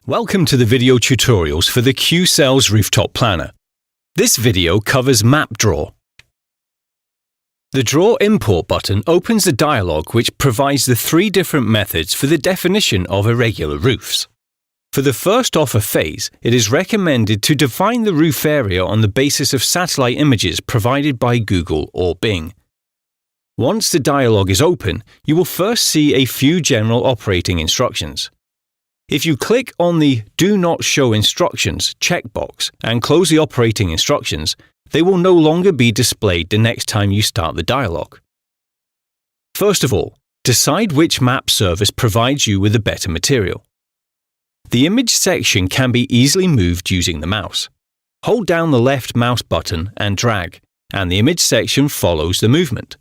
Welcome to the video tutorials for the Q-Cells Rooftop Planner. This video covers Map Draw. The Draw Import button opens a dialog which provides the three different methods for the definition of irregular roofs. For the first offer phase, it is recommended to define the roof area on the basis of satellite images provided by Google or Bing. Once the dialog is open, you will first see a few general operating instructions. If you click on the Do Not Show Instructions checkbox and close the operating instructions, they will no longer be displayed the next time you start the dialog. First of all, decide which map service provides you with the better material. The image section can be easily moved using the mouse. Hold down the left mouse button and drag, and the image section follows the movement.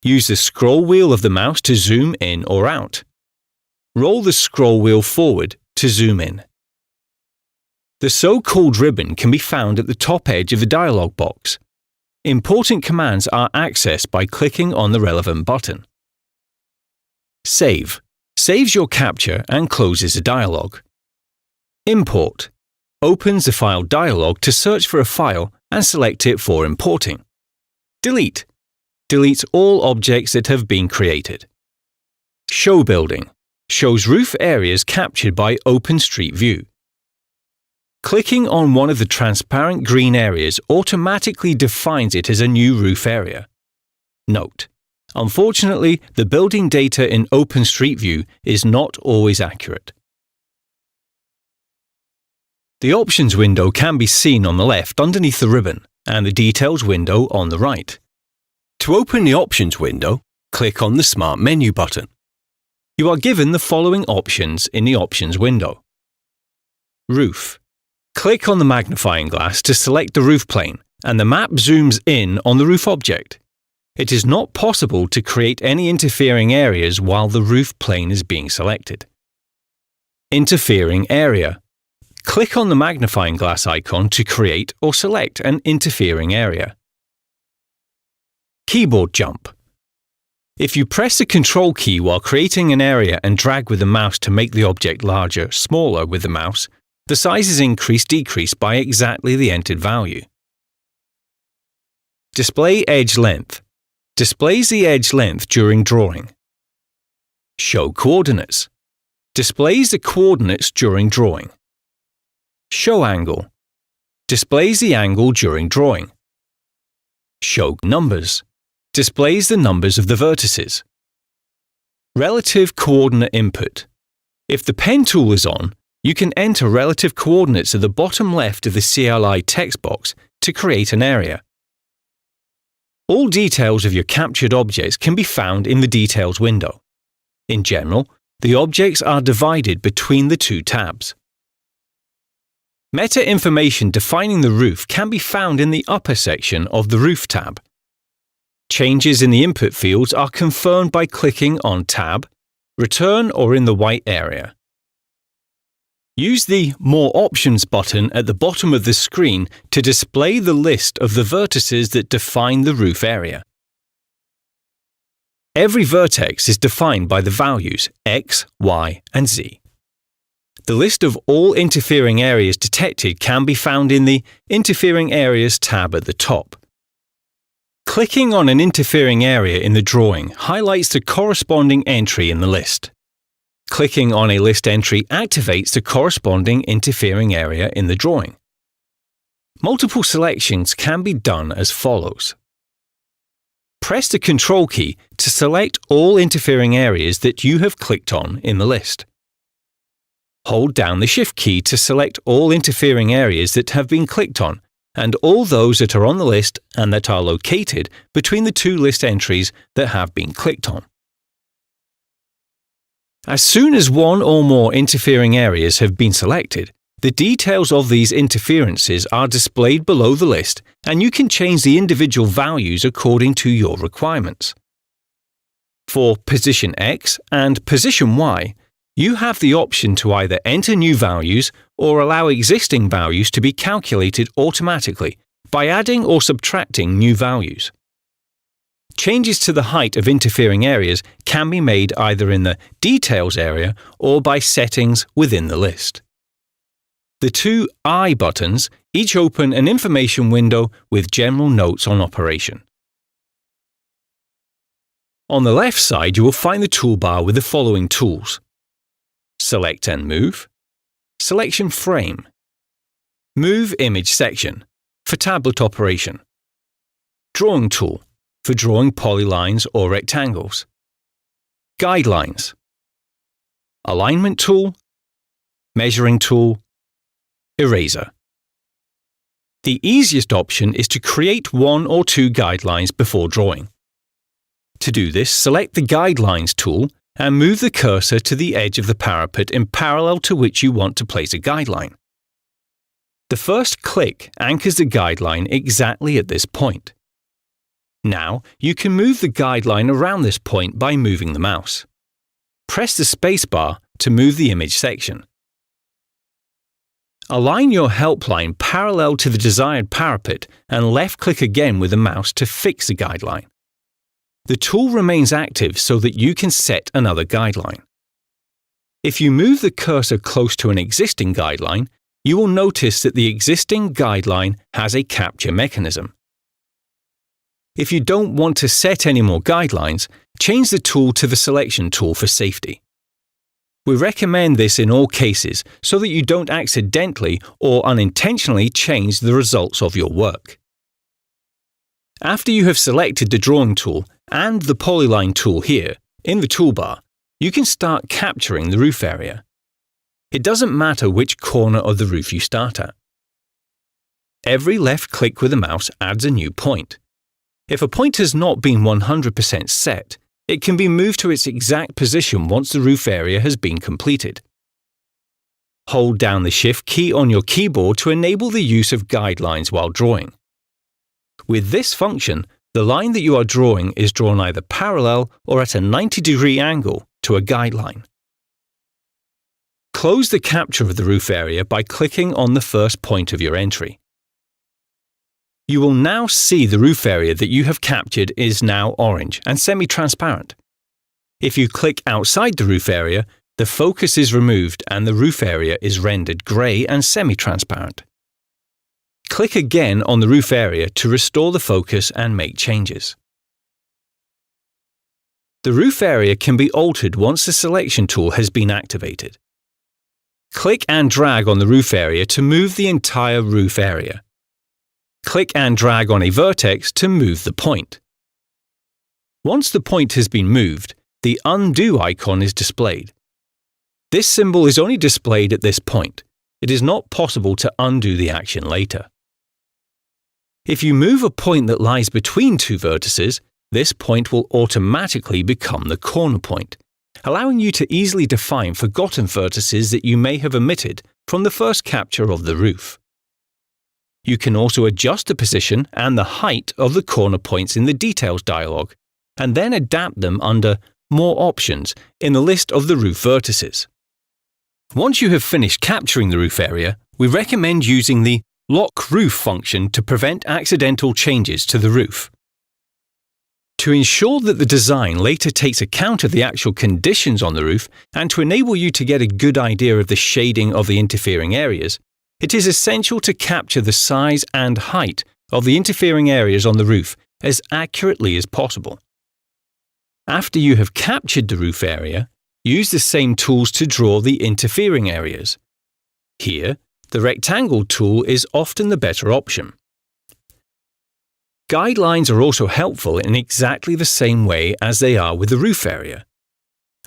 Use the scroll wheel of the mouse to zoom in or out. Roll the scroll wheel forward to zoom in. The so-called ribbon can be found at the top edge of the dialog box. Important commands are accessed by clicking on the relevant button. Save saves your capture and closes the dialog. Import opens the file dialog to search for a file and select it for importing. Delete deletes all objects that have been created. Show building shows roof areas captured by OpenStreetView. Clicking on one of the transparent green areas automatically defines it as a new roof area. Note: unfortunately, the building data in OpenStreetView is not always accurate. The Options window can be seen on the left underneath the ribbon, and the Details window on the right. To open the Options window, click on the Smart Menu button. You are given the following options in the Options window. Roof. Click on the magnifying glass to select the roof plane, and the map zooms in on the roof object. It is not possible to create any interfering areas while the roof plane is being selected. Interfering area. Click on the magnifying glass icon to create or select an interfering area. Keyboard jump. If you press the Control key while creating an area and drag with the mouse to make the object larger, smaller with the mouse, the size is increased/decreased by exactly the entered value. Display edge length. Displays the edge length during drawing. Show coordinates. Displays the coordinates during drawing. Show angle. Displays the angle during drawing. Show numbers. Displays the numbers of the vertices. Relative coordinate input. If the pen tool is on, you can enter relative coordinates at the bottom left of the CLI text box to create an area. All details of your captured objects can be found in the Details window. In general, the objects are divided between the two tabs. Meta information defining the roof can be found in the upper section of the Roof tab. Changes in the input fields are confirmed by clicking on Tab, Return or in the white area. Use the More Options button at the bottom of the screen to display the list of the vertices that define the roof area. Every vertex is defined by the values X, Y, and Z. The list of all interfering areas detected can be found in the Interfering Areas tab at the top. Clicking on an interfering area in the drawing highlights the corresponding entry in the list. Clicking on a list entry activates the corresponding interfering area in the drawing. Multiple selections can be done as follows. Press the Control key to select all interfering areas that you have clicked on in the list. Hold down the Shift key to select all interfering areas that have been clicked on, and all those that are on the list and that are located between the two list entries that have been clicked on. As soon as one or more interfering areas have been selected, the details of these interferences are displayed below the list, and you can change the individual values according to your requirements. For position X and position Y, you have the option to either enter new values or allow existing values to be calculated automatically by adding or subtracting new values. Changes to the height of interfering areas can be made either in the Details area or by settings within the list. The two I buttons each open an information window with general notes on operation. On the left side, you will find the toolbar with the following tools: Select and Move, Selection Frame, Move Image Section for tablet operation, Drawing Tool for drawing polylines or rectangles, Guidelines, Alignment Tool, Measuring Tool, Eraser. The easiest option is to create one or two guidelines before drawing. To do this, select the Guidelines tool and move the cursor to the edge of the parapet in parallel to which you want to place a guideline. The first click anchors the guideline exactly at this point. Now, you can move the guideline around this point by moving the mouse. Press the spacebar to move the image section. Align your help line parallel to the desired parapet and left-click again with the mouse to fix the guideline. The tool remains active so that you can set another guideline. If you move the cursor close to an existing guideline, you will notice that the existing guideline has a capture mechanism. If you don't want to set any more guidelines, change the tool to the Selection tool for safety. We recommend this in all cases so that you don't accidentally or unintentionally change the results of your work. After you have selected the Drawing tool and the Polyline tool here, in the toolbar, you can start capturing the roof area. It doesn't matter which corner of the roof you start at. Every left click with the mouse adds a new point. If a point has not been 100% set, it can be moved to its exact position once the roof area has been completed. Hold down the Shift key on your keyboard to enable the use of guidelines while drawing. With this function, the line that you are drawing is drawn either parallel or at a 90-degree angle to a guideline. Close the capture of the roof area by clicking on the first point of your entry. You will now see the roof area that you have captured is now orange and semi-transparent. If you click outside the roof area, the focus is removed and the roof area is rendered grey and semi-transparent. Click again on the roof area to restore the focus and make changes. The roof area can be altered once the Selection tool has been activated. Click and drag on the roof area to move the entire roof area. Click and drag on a vertex to move the point. Once the point has been moved, the Undo icon is displayed. This symbol is only displayed at this point. It is not possible to undo the action later. If you move a point that lies between two vertices, this point will automatically become the corner point, allowing you to easily define forgotten vertices that you may have omitted from the first capture of the roof. You can also adjust the position and the height of the corner points in the Details dialog, and then adapt them under More Options in the list of the roof vertices. Once you have finished capturing the roof area, we recommend using the Lock Roof function to prevent accidental changes to the roof. To ensure that the design later takes account of the actual conditions on the roof and to enable you to get a good idea of the shading of the interfering areas, it is essential to capture the size and height of the interfering areas on the roof as accurately as possible. After you have captured the roof area, use the same tools to draw the interfering areas. Here, the Rectangle tool is often the better option. Guidelines are also helpful in exactly the same way as they are with the roof area.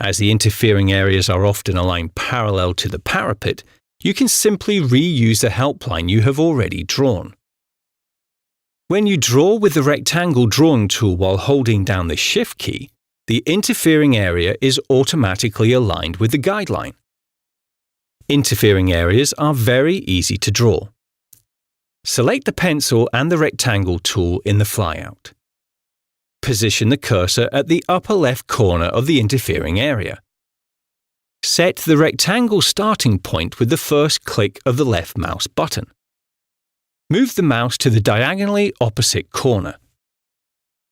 As the interfering areas are often aligned parallel to the parapet, you can simply reuse the help line you have already drawn. When you draw with the Rectangle drawing tool while holding down the Shift key, the interfering area is automatically aligned with the guideline. Interfering areas are very easy to draw. Select the pencil and the Rectangle tool in the flyout. Position the cursor at the upper left corner of the interfering area. Set the rectangle starting point with the first click of the left mouse button. Move the mouse to the diagonally opposite corner.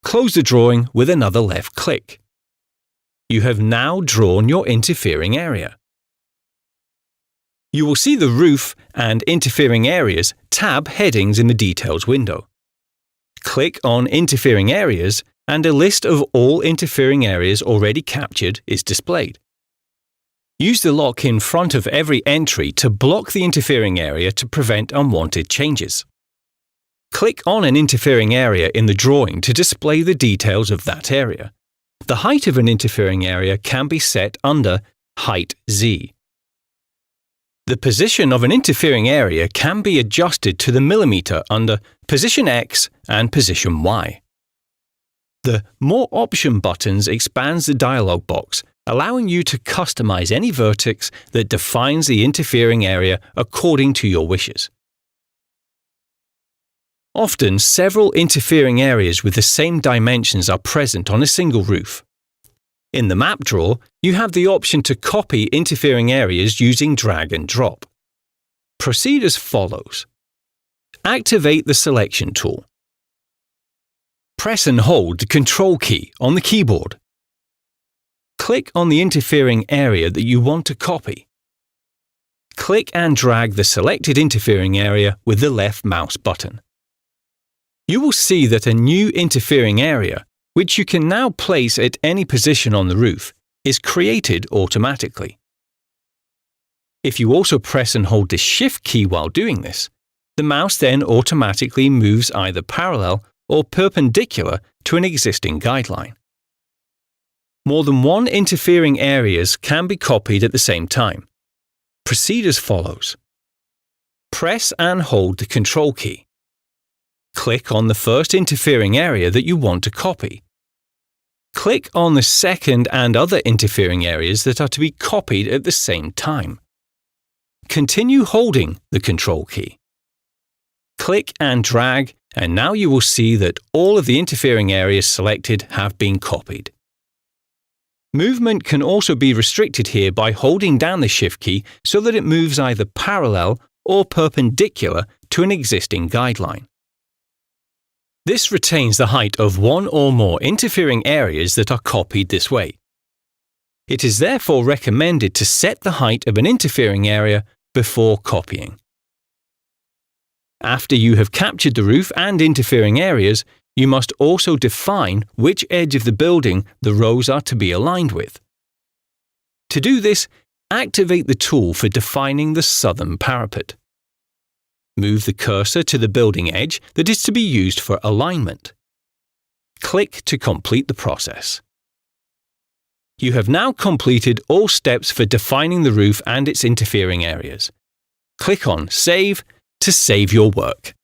close the drawing with another left click. You have now drawn your interfering area. You will see the roof and interfering areas tab headings in the Details window. Click on Interfering Areas and a list of all interfering areas already captured is displayed. Use the lock in front of every entry to block the interfering area to prevent unwanted changes. Click on an interfering area in the drawing to display the details of that area. The height of an interfering area can be set under Height Z. The position of an interfering area can be adjusted to the millimeter under Position X and Position Y. The More Option buttons expands the dialog box, allowing you to customize any vertex that defines the interfering area according to your wishes. Often, several interfering areas with the same dimensions are present on a single roof. In the map drawer, you have the option to copy interfering areas using drag and drop. Proceed as follows. Activate the selection tool. Press and hold the Control key on the keyboard. Click on the interfering area that you want to copy. Click and drag the selected interfering area with the left mouse button. You will see that a new interfering area, which you can now place at any position on the roof, is created automatically. If you also press and hold the Shift key while doing this, the mouse then automatically moves either parallel or perpendicular to an existing guideline. More than one interfering areas can be copied at the same time. Proceed as follows. Press and hold the Control key. Click on the first interfering area that you want to copy. Click on the second and other interfering areas that are to be copied at the same time. Continue holding the Control key. Click and drag, and now you will see that all of the interfering areas selected have been copied. Movement can also be restricted here by holding down the Shift key so that it moves either parallel or perpendicular to an existing guideline. This retains the height of one or more interfering areas that are copied this way. It is therefore recommended to set the height of an interfering area before copying. After you have captured the roof and interfering areas, you must also define which edge of the building the rows are to be aligned with. To do this, activate the tool for defining the southern parapet. Move the cursor to the building edge that is to be used for alignment. Click to complete the process. You have now completed all steps for defining the roof and its interfering areas. Click on Save to save your work.